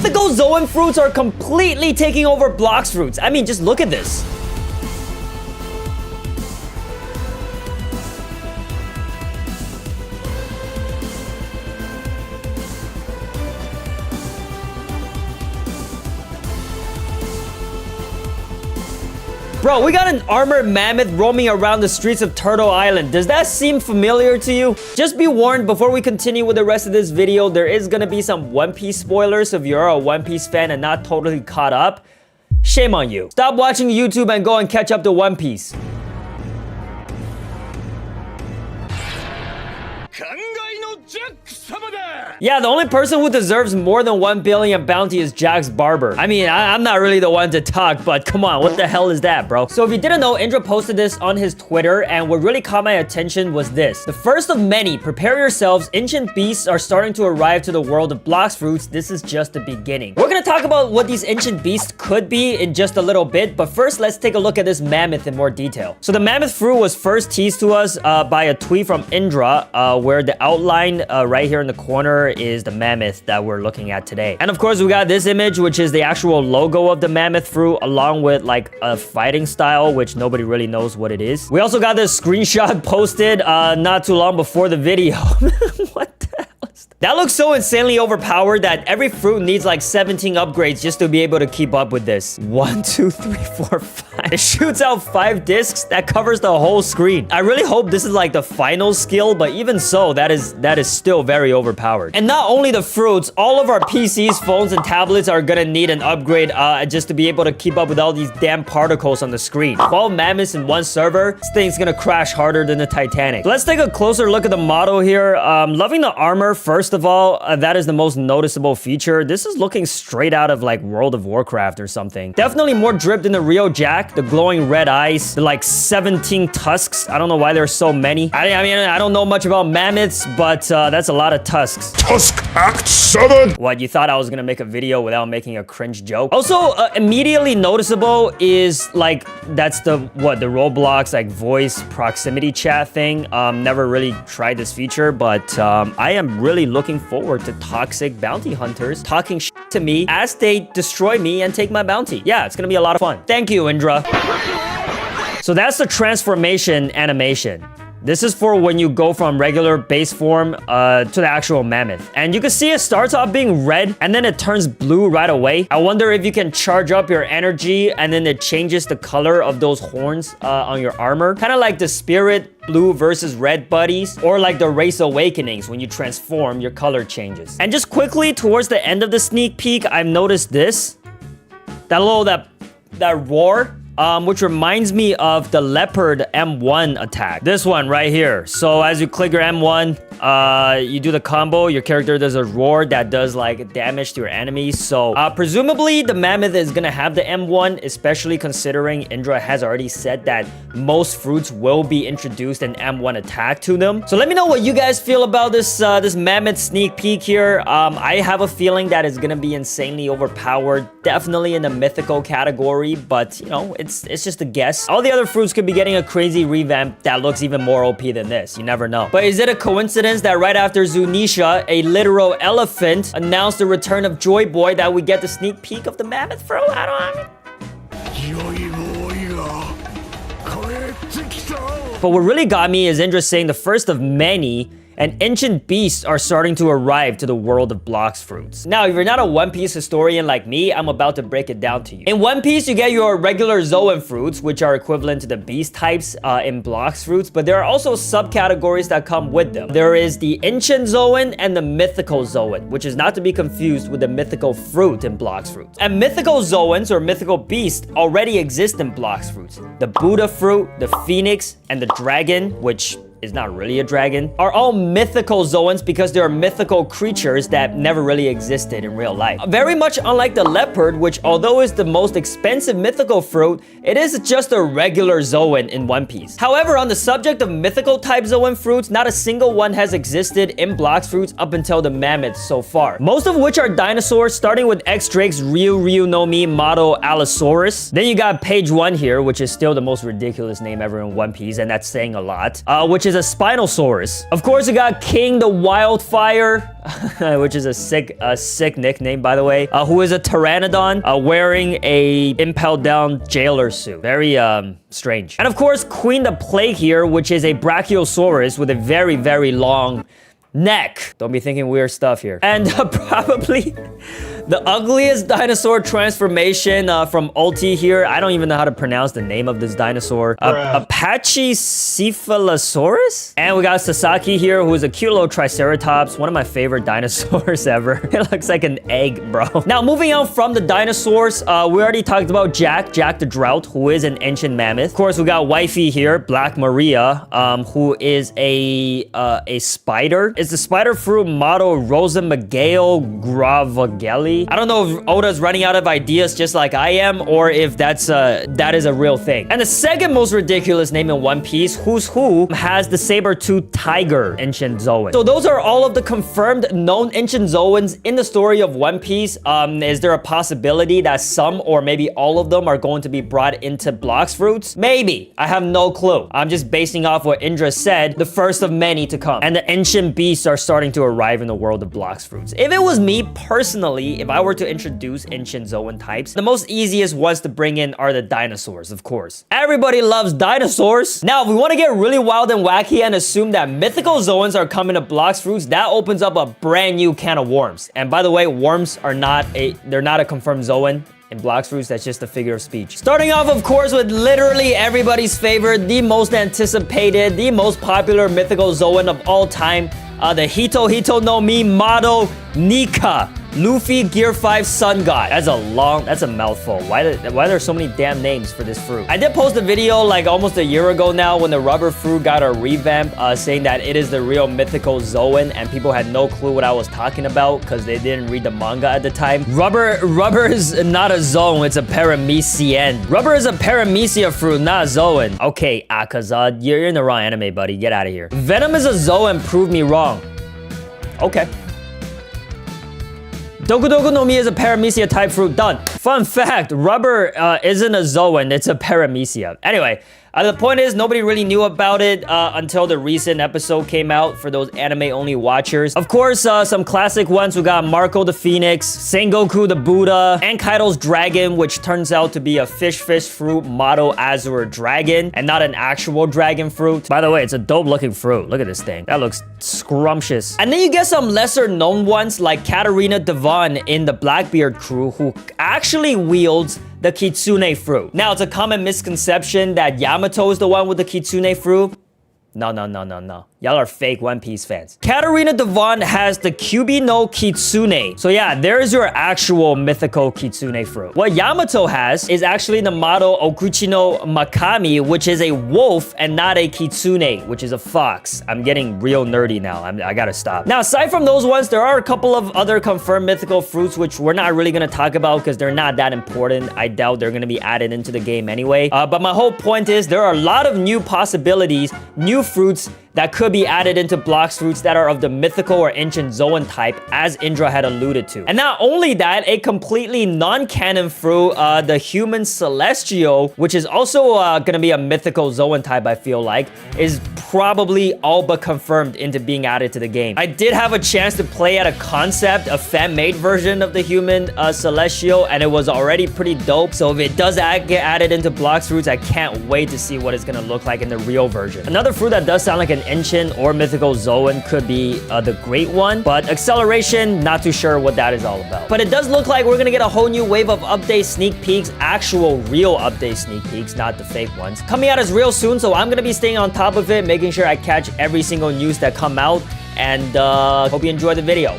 mythical Zoan fruits are completely taking over Blox fruits. I mean, just look at this. Bro, we got an armored mammoth roaming around the streets of Turtle Island. Does that seem familiar to you? Just be warned, before we continue with the rest of this video, there is gonna be some One Piece spoilers. So if you're a One Piece fan and not totally caught up, shame on you. Stop watching YouTube and go and catch up to One Piece. Yeah, the only person who deserves more than 1 billion bounty is Jack's barber. I mean, I'm not really the one to talk, but come on, what the hell is that, bro? So if you didn't know, Indra posted this on his Twitter, and what really caught my attention was this. The first of many, prepare yourselves, ancient beasts are starting to arrive to the world of Blox fruits. This is just the beginning. We're gonna talk about what these ancient beasts could be in just a little bit, but first, let's take a look at this mammoth in more detail. So the mammoth fruit was first teased to us by a tweet from Indra, where the outline right here in the corner is the mammoth that we're looking at today. And of course, we got this image, which is the actual logo of the mammoth fruit, along with like a fighting style, which nobody really knows what it is. We also got this screenshot posted not too long before the video. What the hell is that? That looks so insanely overpowered that every fruit needs like 17 upgrades just to be able to keep up with this. 1, 2, 3, 4, 5. It shoots out 5 discs that covers the whole screen. I really hope this is like the final skill, but even so, that is still very overpowered. And not only the fruits, all of our PCs, phones, and tablets are gonna need an upgrade just to be able to keep up with all these damn particles on the screen. 12 mammoths in one server, this thing's gonna crash harder than the Titanic. So let's take a closer look at the model here. Loving the armor, first of all, that is the most noticeable feature. This is looking straight out of like World of Warcraft or something. Definitely more drip than the real Jack. The glowing red eyes, the like 17 tusks. I don't know why there's so many. I mean, I don't know much about mammoths, but that's a lot of tusks. Tusk Act 7! What, you thought I was gonna make a video without making a cringe joke? Also, immediately noticeable is like, that's the Roblox like voice proximity chat thing. Never really tried this feature, but I am really looking forward to toxic bounty hunters talking shit to me as they destroy me and take my bounty. Yeah, it's gonna be a lot of fun. Thank you, Indra. So that's the transformation animation. This is for when you go from regular base form to the actual mammoth. And you can see it starts off being red and then it turns blue right away. I wonder if you can charge up your energy and then it changes the color of those horns on your armor. Kind of like the spirit blue versus red buddies, or like the race awakenings. When you transform, your color changes. And just quickly towards the end of the sneak peek, I've noticed this. That roar. Which reminds me of the leopard M1 attack. This one right here. So as you click your M1, you do the combo, your character does a roar that does like damage to your enemies. So presumably the mammoth is gonna have the M1, especially considering Indra has already said that most fruits will be introduced an M1 attack to them. So let me know what you guys feel about this this mammoth sneak peek here. I have a feeling that it's gonna be insanely overpowered, definitely in the mythical category, but you know, it's just a guess. All the other fruits could be getting a crazy revamp that looks even more OP than this. You never know. But is it a coincidence that right after Zunisha, a literal elephant, announced the return of Joy Boy, that we get the sneak peek of the mammoth fruit? But what really got me is Indra saying the first of many and ancient beasts are starting to arrive to the world of Blox fruits. Now, if you're not a One Piece historian like me, I'm about to break it down to you. In One Piece, you get your regular Zoan fruits, which are equivalent to the beast types in Blox fruits, but there are also subcategories that come with them. There is the ancient Zoan and the mythical Zoan, which is not to be confused with the mythical fruit in Blox fruits. And mythical Zoans, or mythical beasts, already exist in Blox fruits. The Buddha fruit, the phoenix, and the dragon, which is not really a dragon, are all mythical Zoans because they are mythical creatures that never really existed in real life. Very much unlike the leopard, which although is the most expensive mythical fruit, it is just a regular Zoan in One Piece. However, on the subject of mythical type Zoan fruits, not a single one has existed in Blox fruits up until the mammoths so far. Most of which are dinosaurs, starting with X-Drake's Ryu no Mi model Allosaurus. Then you got page 1 here, which is still the most ridiculous name ever in One Piece, and that's saying a lot, which is is a Spinosaurus. Of course, we got King the Wildfire, which is a sick nickname, by the way, who is a Pteranodon wearing a impelled down jailer suit. Very strange. And of course, Queen the Plague here, which is a Brachiosaurus with a very, very long neck. Don't be thinking weird stuff here. And probably the ugliest dinosaur transformation from Ulti here. I don't even know how to pronounce the name of this dinosaur. Apache Cephalosaurus? And we got Sasaki here, who is a cute little Triceratops. One of my favorite dinosaurs ever. It looks like an egg, bro. Now, moving on from the dinosaurs, we already talked about Jack the Drought, who is an ancient mammoth. Of course, we got Wifey here, Black Maria, who is a spider. It's the spider fruit model Rosa Miguel Gravagelli. I don't know if Oda's running out of ideas just like I am, or if that is a real thing. And the second most ridiculous name in One Piece, Who's Who, has the saber-toothed tiger ancient Zoan. So those are all of the confirmed known ancient Zoans in the story of One Piece. Is there a possibility that some or maybe all of them are going to be brought into Blox fruits? Maybe. I have no clue. I'm just basing off what Indra said, the first of many to come. And the ancient beasts are starting to arrive in the world of Blox fruits. If it was me personally, if I were to introduce ancient Zoan types, the most easiest ones to bring in are the dinosaurs, of course. Everybody loves dinosaurs. Now, if we want to get really wild and wacky and assume that mythical Zoans are coming to Blox fruits, that opens up a brand new can of worms. And by the way, worms are they're not a confirmed Zoan in Blox fruits. That's just a figure of speech. Starting off, of course, with literally everybody's favorite, the most anticipated, the most popular mythical Zoan of all time, the Hito no Mi model Nika. Luffy Gear 5 Sun God. That's a mouthful. Why are there so many damn names for this fruit? I did post a video like almost a year ago now when the rubber fruit got a revamp saying that it is the real mythical Zoan, and people had no clue what I was talking about because they didn't read the manga at the time. Rubber is not a Zoan, it's a Paramecian. Rubber is a Paramecia fruit, not a Zoan. Okay, Akaza, you're in the wrong anime, buddy. Get out of here. Venom is a Zoan, prove me wrong. Okay. Doku Doku no Mi is a Paramecia type fruit. Done. Fun fact, rubber isn't a Zoan, it's a Paramecia. Anyway, the point is, nobody really knew about it until the recent episode came out for those anime-only watchers. Of course, some classic ones. We got Marco the Phoenix, Sengoku the Buddha, and Kaido's Dragon, which turns out to be a fish fruit model Azure dragon, and not an actual dragon fruit. By the way, it's a dope-looking fruit. Look at this thing. That looks scrumptious. And then you get some lesser-known ones, like Katarina Devon in the Blackbeard crew, who actually wields the Kitsune fruit. Now, it's a common misconception that Yamato is the one with the Kitsune fruit. No. Y'all are fake One Piece fans. Katarina Devon has the Kyubi no Kitsune. So yeah, there's your actual mythical Kitsune fruit. What Yamato has is actually the model Okuchi no Makami, which is a wolf and not a Kitsune, which is a fox. I'm getting real nerdy now. I gotta stop. Now, aside from those ones, there are a couple of other confirmed mythical fruits, which we're not really gonna talk about because they're not that important. I doubt they're gonna be added into the game anyway. But my whole point is there are a lot of new possibilities, new fruits that could be added into Blox fruits that are of the mythical or ancient Zoan type, as Indra had alluded to. And not only that, a completely non-canon fruit, the human Celestial, which is also gonna be a mythical Zoan type, I feel like, is probably all but confirmed into being added to the game. I did have a chance to play at a concept, a fan-made version of the human Celestial, and it was already pretty dope. So if it does get added into Blox fruits, I can't wait to see what it's gonna look like in the real version. Another fruit that does sound like an ancient or mythical Zoan could be the Great One, but Acceleration, not too sure what that is all about. But it does look like we're gonna get a whole new wave of update sneak peeks, actual real update sneak peeks, not the fake ones, coming out as real soon. So I'm gonna be staying on top of it, making sure I catch every single news that come out, and hope you enjoy the video.